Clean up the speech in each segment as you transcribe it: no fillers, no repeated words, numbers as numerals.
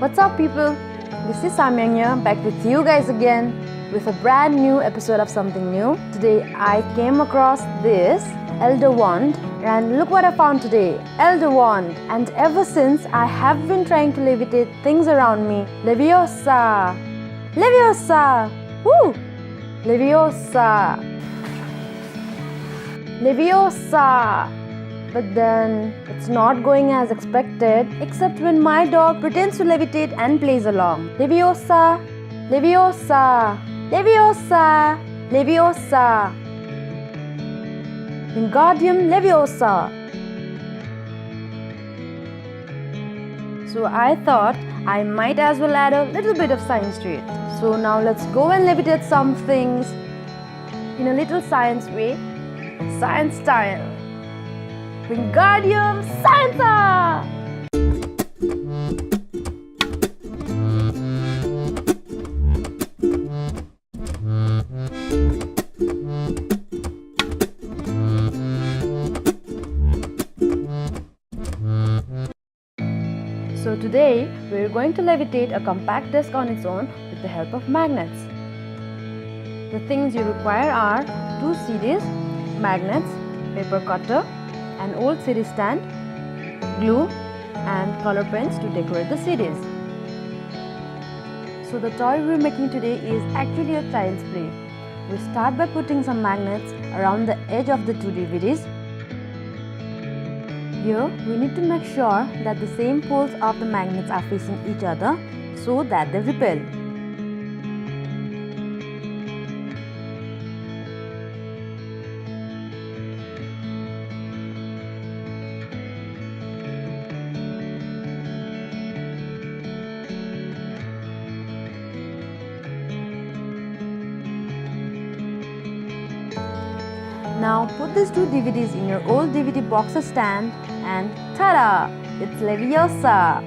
What's up, people? This is Samyang here, back with you guys again with a brand new episode of something new. Today I came across this Elder Wand, and look what I found today. Elder Wand. And ever since, I have been trying to levitate things around me. Leviosa! Leviosa! Woo! Leviosa! Leviosa! But then it's not going as expected, except when my dog pretends to levitate and plays along. Leviosa! Leviosa! Leviosa! Leviosa! Wingardium Leviosa! So I thought I might as well add a little bit of science to it. So now let's go and levitate some things in a little science way, science style. Wingardium Scienza! So today we are going to levitate a compact desk on its own with the help of magnets. The things you require are 2 CDs, magnets, paper cutter, an old CD stand, glue and color pens to decorate the CDs. So the toy we're making today is actually a child's play. We start by putting some magnets around the edge of the 2 DVDs. Here we need to make sure that the same poles of the magnets are facing each other so that they repel. Now put these 2 DVDs in your old DVD boxer stand and ta-da! It's Leviosa!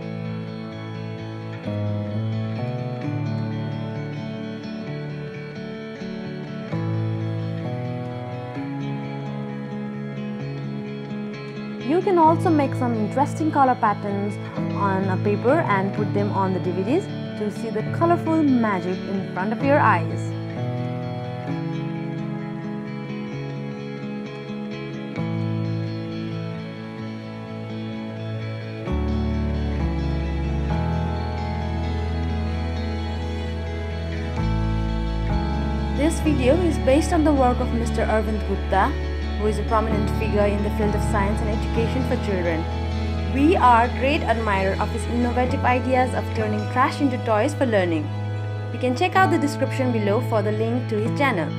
You can also make some interesting color patterns on a paper and put them on the DVDs to see the colorful magic in front of your eyes. This video is based on the work of Mr. Arvind Gupta, who is a prominent figure in the field of science and education for children. We are great admirers of his innovative ideas of turning trash into toys for learning. You can check out the description below for the link to his channel.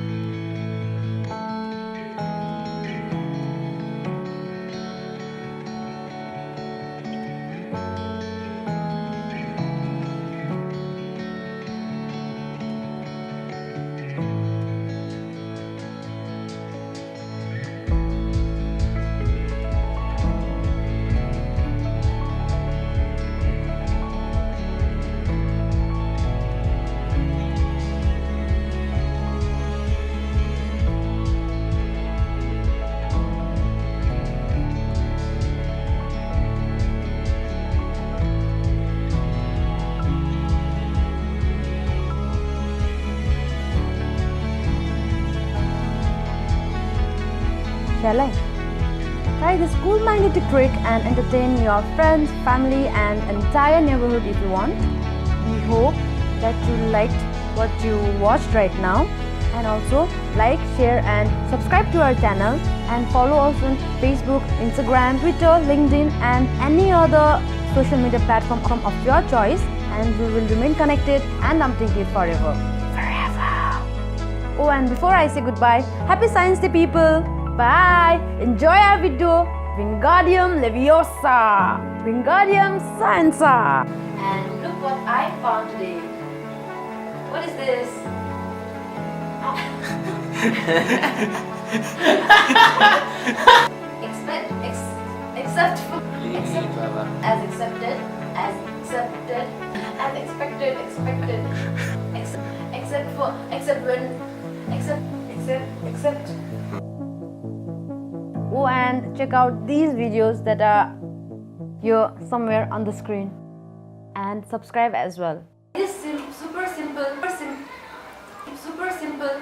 Shall I? Try this cool magnetic trick and entertain your friends, family and entire neighborhood if you want. We hope that you liked what you watched right now, and also like, share and subscribe to our channel, and follow us on Facebook, Instagram, Twitter, LinkedIn and any other social media platform of your choice, and we will remain connected and updated forever. Oh, and before I say goodbye, happy Science Day, people! Bye! Enjoy our video! Wingardium Leviosa! Wingardium Scienza! And look what I found today. What is this? Except for as accepted, except. Oh, and check out these videos that are here somewhere on the screen. and subscribe as well. It is super simple, super simple.